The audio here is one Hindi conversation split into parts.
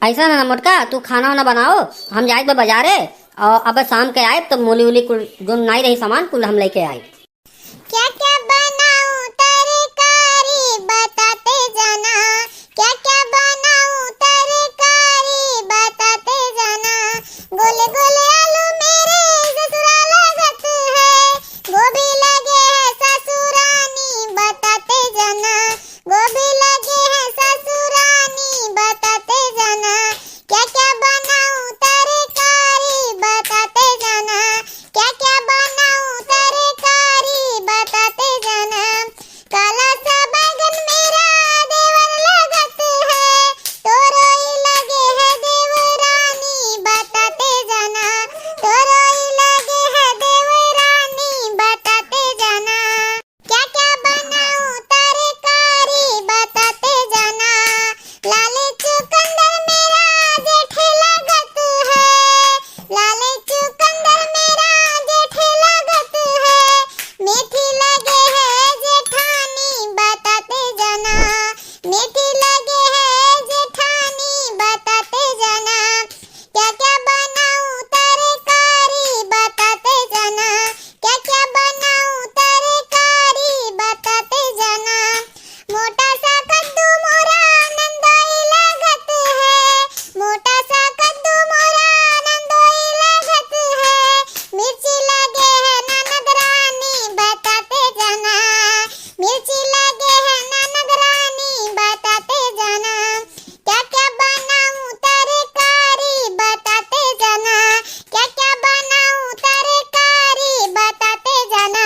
ऐसा ना मोटका, तू खाना वाना बनाओ, हम जाए तो बाजारे। और अब शाम के आए तो मूली उली कुल जो नहीं रही सामान कुल हम लेके आए। क्या क्या बनाऊं तरकारी बताते जाना, क्या क्या बनाऊं तरकारी बताते जाना। गोले गोले आलू मेरे ससुराल लगत है, गोभी लगे है ससुरानी बताते जाना, गोभी लगे है ससुरानी बताते जाना। क्या क्या बनाऊं तरकारी बताते जाना, क्या क्या बनाऊं तरकारी बताते जाना। काला सा बैगन मेरा देवर लगत है, तोरई लगे है देवरानी बताते जाना, तोरई लगे है देवरानी बताते जाना। क्या क्या बनाऊं तरकारी बताते जाना। लाले चुकंदर मेरा जेठे लगत है, लाले चुकंदर मेरा जेठे लगत है, मेथी लगे है जेठानी बताते जाना, मेथी लगे है जेठानी बताते जाना। क्या क्या बनाऊं तरकारी बताते जाना, क्या क्या बनाऊं तरकारी बताते जाना। मोटा सा कद्दू मोरा नंदोई लगत है, मोटा सा कद्दू मोरा नंदोई लगत है, मिर्ची लगे है ननद रानी बताते जाना, मिर्ची लगे है ननद रानी बताते जाना। क्या क्या बनाऊं तरकारी बताते जाना, क्या क्या बनाऊं तरकारी बताते जाना।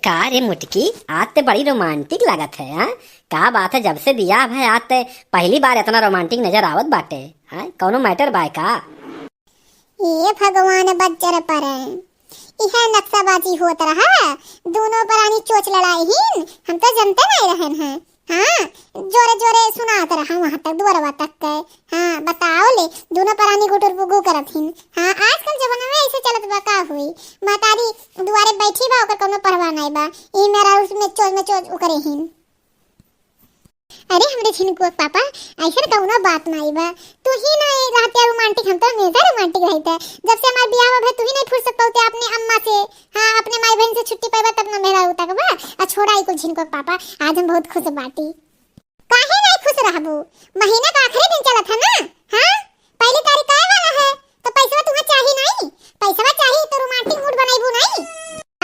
का रे मुटकी, आज ते बड़ी रोमांटिक लागत है। हाँ, का बात है, जब से दिया भाई आज ते पहली बार इतना रोमांटिक नजर आवत बाटे। हाँ, कौनो मैटर बाय का? ये भगवान बज्जर पर यह नक्साबाजी होत रहा, दोनों परानी चोच लड़ाई हिन, हम तो जनते नहीं रहन हैं। हाँ, जोरे जोरे सुनात रहा वहां तक दुआरवा तक गए। हाँ, बताओ ले, दोनों परानी गुटुर बुगु करत हिन। हाँ, आजकल जमाना में ऐसे चलत बा, का हुई महतारी दुआरे बैठी बा, ओकर कोनो परवाह नहीं बा, ई मेरा उसमें चोच उकरे हिन। अरे हमरे छिनको पापा, ऐसा कौनो बात नहीं बा, तू ही नहीं रहते रोमांटिक, हम तो हमेशा रोमांटिक रहते। जब से हमार बियाह हुआ तू ही नहीं फुर्सत पाते अपने अम्मा से। हाँ, अपने माई बहन से छुट्टी पाइबा तब ना मेरा उतक बा। आ छोड़ा ही कुछ छिनको पापा, आज हम बहुत खुश बाटी। काहे नहीं खुश रहबू, महीना का आखिरी दिन चलत है ना। हाँ, पहली तारीख आए वाला है, तो पैसा तुम्हें चाहिए नहीं, पैसा चाहिए तो रोमांटिक मूड बनाइबू नहीं।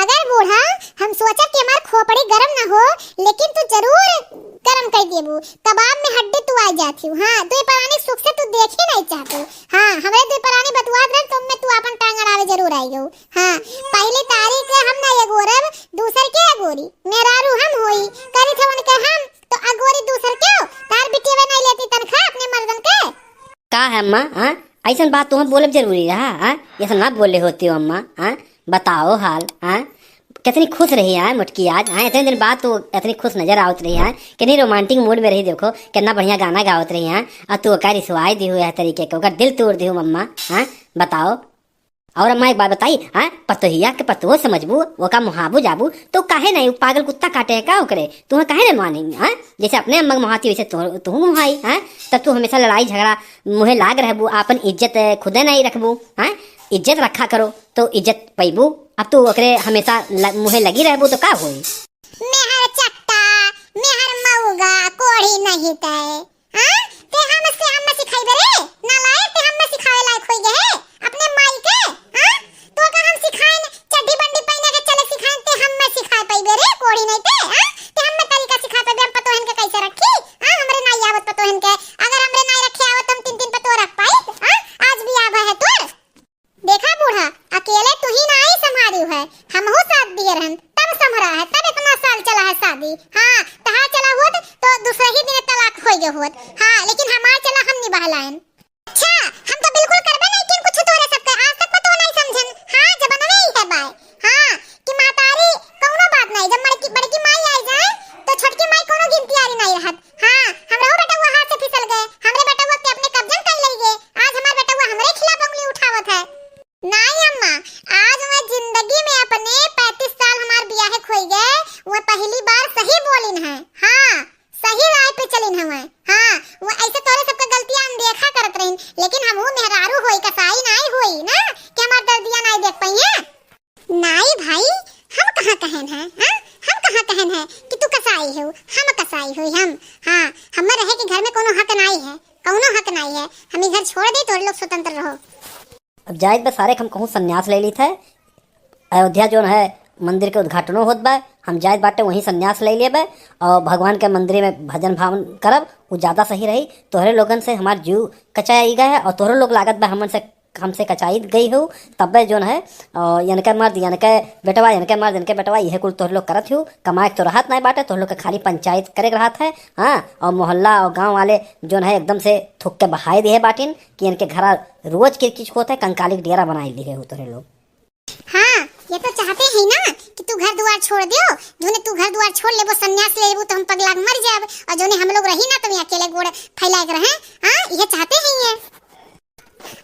अगर बूढ़ा हम सोचा कि हमार खोपड़ी गरम ना हो, लेकिन तू जरूर गरम कर देबू, कबाब में हड्डी तू आ जाती हूँ। हाँ, तू परानी सुख से तू देख ही नहीं चाहती। हाँ, हमारे तू परानी बतुआत रह, तुम में तू अपन टांग अड़ावे जरूर आई हो। हाँ, पहली तारीख हम ना एगोरब, दूसर के अगोरी मेरारू हम होई करी थवन के हम, तो अगोरी दूसर क्यों, तार बिटिया नहीं लेती तनखा अपने मर्दन के। का है अम्मा? हाँ, ऐसा बात तुम्हें बोलब जरूरी रहा? हाँ, ये सब ना बोले होती हो अम्मा। हाँ, बताओ हाल। हाँ, कितनी खुश रही है मुटकी आज। हाँ, इतने दिन बाद तो इतनी खुश नजर आवत रही है, कितनी रोमांटिक मूड में रही। देखो कितना बढ़िया गाना गावत रही है, और तू ओकर रिसवाई दी हुई है तरीके के, ओकर दिल तोड़ दी हूँ मम्मा। हाँ, बताओ। और अम्मा एक बात बताई, हाँ, पतोहिया के पतोह समझबू, वो का मुहाबू जाबू, तो काहे नहीं पागल कुत्ता काटे है का ओकरे, तुम्हें काहे नहीं मानेंगे। हाँ, जैसे अपने अम्मा मुहाती वैसे तू मुहाई। हाँ, तब तू हमेशा लड़ाई झगड़ा मुहे लाग रहबू, अपन इज्जत खुदे नहीं रखबू। हाँ, इज्जत रखा करो तो इज्जत पैबू। अब तू ओकरे हमेशा मुहे लगी रहबू तो का होई? मेहर चट्टा, मेहर मऊगा कोढ़ी नहीं तय। हां, ते हम सिखाइबे रे, नालायक ते हम सिखावे लायक होई गे है अपने माई के। हां, तो का हम सिखाएन चड्डी बंडी पहने के चले सिखाएन, ते हम सिखा पाइबे रे कोढ़ी नहीं ते। हां, ते हम तरीका सिखा पाइबे, हम पतोहन के कैसे रखी। हां, हमरे नहीं आवत पतोहन के, अगर हमरे नहीं रखे आवत हम 3 पतो रख पाई। हां, आज भी आवा है तोर। देखा बूढ़ा, अकेले तू ही नहीं संभाली है, हमहू साथ दिए रहन तब संभरा है, तब इतना साल चला है शादी। हाँ, तहां चला होत तो दूसरे ही दिन तलाक हो गए होत। हाँ, लेकिन हमार चला हम निभाला लेकिन हम मेहरारू होई कसाई नहीं होई ना कि हमार दर्दिया नहीं देख पाइए। नहीं भाई, हम कहाँ कहन है, हाँ हम कहाँ कहन है कि तू कसाई हो, हम कसाई हो हम। हाँ, हमें रहे कि घर में कोनो हक नहीं है, कोनो हक नहीं है। हम घर छोड़ दे तो लोग स्वतंत्र रहो। अब जायद बस सारे हम कहूँ संन्यास ले ली थे। अयोध्या जो है मंदिर के उद्घाटनों होत बा, हम जायद बाटे वहीं संन्यास ले लिए बे और भगवान के मंदिर में भजन भावन करब, वो ज़्यादा सही रही। तोहरे लोगन से हमार जीव कचाई गए है और तोहरे लोग लागत बा हमसे कचाई गई हो। तब जो है यनके मर्द यनके बेटवा, यनके मर्द यनके बेटवा, यह कुल तोहर लोग करत हो। कमाए तो रहत नहीं बाटे, तोहर लोग के खाली पंचायत करे रहत है। हाँ, और मोहल्ला और गांव वाले जो है एकदम से थुक के बहाई दिए बाटिन कि इनके घर रोज के किच होता है, कंकाली के डेरा बनाई लिए हो तोहरे लोग। हाँ, ये तो चाहते हैं ना कि तू घर द्वार छोड़ दियो। जोने तू घर द्वार छोड़ लेबो, संन्यास ले लेबो तो हम पगला मर जाब, और जोने हम लोग रही ना तो अकेले गोड़ फैला के रहे। हाँ, ये चाहते हैं ये।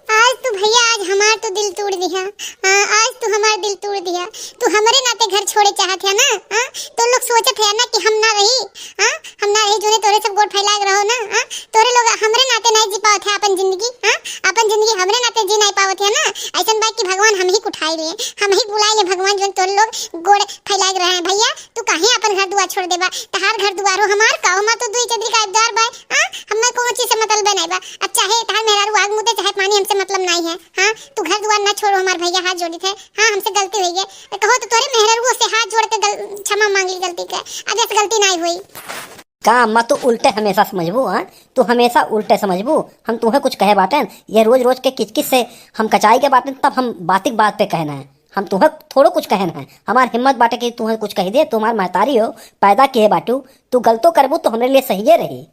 आज तू भैया, आज हमार तो दिल तोड़ दिया। हाँ, आज तू हमार दिल तोड़ दिया। तू हमारे नाते घर छोड़े चाहत है ना। हाँ, तो लोग सोचत है ना कि हम ना रही। हाँ, हम ना रही जोने तोरे सब गोड़ फैला के रहो ना। हाँ, तोरे लोग हमरे नाते नहीं जी पावत है अपन जिंदगी। हाँ, अपन जिंदगी हमरे नाते जी नहीं पावत है ना। ऐसन बात कि भगवान हम ही उठाई लिए, हम ही बुलाए ले भगवान जो तोरे लोग गोड़ फैला के रहे हैं। भैया तू काहे अपन घर दुआर छोड़ देबा? तहार घर दुआर हो हमार काऊ मा तो दुई चदरी का इब्दार बा। हाँ, हमें कोनो चीज से मतलब नहीं बा। अब चाहे तहार मेहरारू आग मुदे चाहे पानी, हमसे मतलब नहीं है। हाँ, तू घर द्वार ना छोड़ो हमार भैया, हाथ जोड़ी थे। हाँ, हमसे गलती हुई है, कहो तो तोरे मेहरारू से हाथ जोड़ के क्षमा मांग ली गलती के। अब ऐसे गलती नहीं हुई का अम्मा तू उल्टे हमेशा समझबू? हाँ, तू हमेशा उल्टे समझबू। हम तुम्हें कुछ कहे बाटन, ये रोज रोज के किच किच से हम कचाई के बाटन, तब हम बातिक बात पे कहना है। हम तुम्हें थोड़ो कुछ कहना है, हमार हिम्मत बाटे कि तुम्हें कुछ कह दे। तुम्हार महतारी हो, पैदा किए बाटू, तू गलतो करबू तो हमारे लिए सही रही।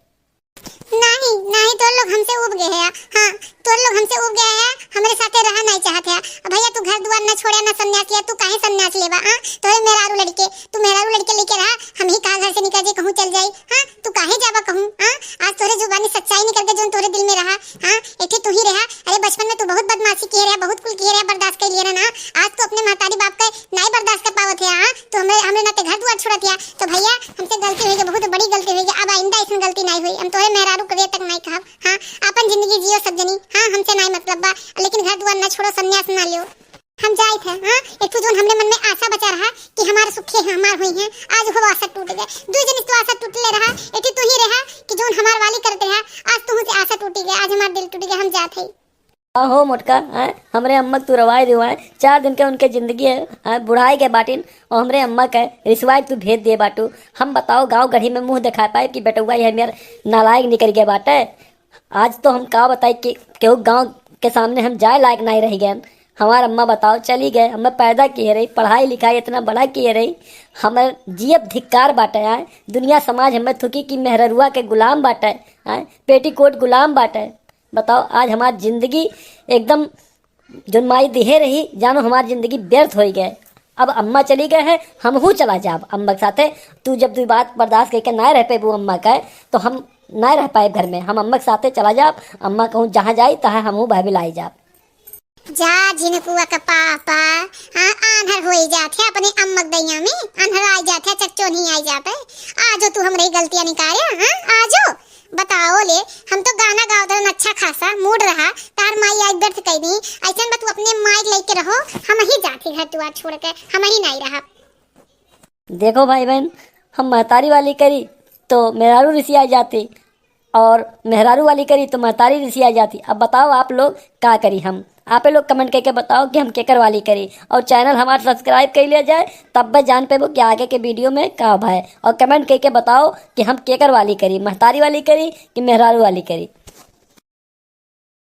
नहीं नहीं, तो लोग हमसे उब गए हैं। हाँ, तो लोग हमसे उब गए हैं, हमारे साथे रहा नहीं चाहते हैं। भैया तू घर द्वार ना छोड़े ना संन्यास लिया, तू काहे संन्यास लेबा? हाँ, तो मेहरारू लड़के, तू मेहरारू लड़के लेके रहा, हम ही कहाँ घर से निकल जाए, कहूँ चल जाए। हाँ, तू काहे जाबा कहूँ? हाँ, आज तोरे जुबानी सच्चाई निकल के जो तोरे दिल में रहा। हाँ, एक तू ही रहा। अरे बचपन में तू बहुत बदमाशी किए रहा, बहुत कुल किए रहा, बर्दाश्त कर लिए ना। आज तू अपने महतारी बाप के नहीं बर्दाश्त कर पावत है। हाँ, तो हमरे नाते घर द्वार छोड़त है। तो भैया हमसे गलती हुई, बहुत बड़ी गलती हुई। अब आइंदा ऐसी गलती नहीं हुई। हम तोरे मेहरारू करे तक नहीं कहब। हाँ, अपन जिंदगी जियो सब जनी। हाँ, हमसे नहीं मतलब बा, लेकिन घर दुआर ना छोड़ो, संन्यास ना लियो। हम जाए थे। हाँ, एक तो जोन हमरे मन में आशा बचा रहा कि हमारे सुखे हैं, हमार हुई हैं, आज वो आशा टूट गए। दू जन तो आशा टूट ले रहा, एक तू ही रहा कि जोन हमार वाली करते हैं, आज तू से आशा टूटी गई, आज हमार दिल टूट गया। हम जाते हो मोटका, हमरे अम्मा तू रवाई दिवाए 4 दिन के उनके जिंदगी है, बुढ़ाई के बाटिन और हमरे अम्मा के रिसवाई तू भेज दिए बाटू। हम बताओ गांव गढ़ी में मुंह दिखा पाए कि बेटुआ ये मेरा नालायक निकल गया बाटे। आज तो हम का बताए कि केहू गांव के सामने हम जाए लायक नहीं रह गए। हमार अम्मा बताओ चली गए, हमें पैदा किए रही, पढ़ाई लिखाई इतना बड़ा किए रही, हमें जियब धिक्कार बाटे। दुनिया समाज हमें थुकी कि मेहररुआ के गुलाम बाटे, पेटीकोट गुलाम बाटे। बताओ आज हमारी जिंदगी एकदम जो माई दिहे रही, जानो हमारी जिंदगी व्यर्थ हो गए। अब अम्मा चली गए हैं, हम हूँ चला जाब अम्मा के साथे। तू जब तू बात बर्दाश्त करके ना रह पे वो अम्मा का, तो हम ना रह पाए घर में, हम अम्मा के साथे चला जाब। अम्मा कहूँ जहाँ जाई तहाँ हम हूँ भाभी लाई जाब। जा जिनकुआ का पापा। हाँ, आंधर हो जाते अपने अम्मक दैया में, आंधर आ जाते, चच्चो नहीं आ जाते। आजो तू हमारी गलतियां निकाले। हाँ, आजो बताओ ले, हम तो गाना गाओ तो अच्छा खासा मूड रहा, तार माई आज व्यर्थ कह दी। ऐसा बा तू अपने माई लेके रहो, हम ही जाते घर दुआर छोड़ के, हम ही नहीं रहा। देखो भाई बहन, हम महतारी वाली करी तो मेहरारू ऋषि आ जाती, और मेहरारू वाली करी तो महतारी ऋषि आ जाती। अब बताओ आप लोग क्या करी? हम आप लोग कमेंट करके बताओ कि हम केकर वाली करी, और चैनल हमारा सब्सक्राइब कर लिया जाए, तब बस जान पे वो कि आगे के वीडियो में का है। और कमेंट करके बताओ कि हम केकर वाली करी, महतारी वाली करी कि मेहरारू वाली करी।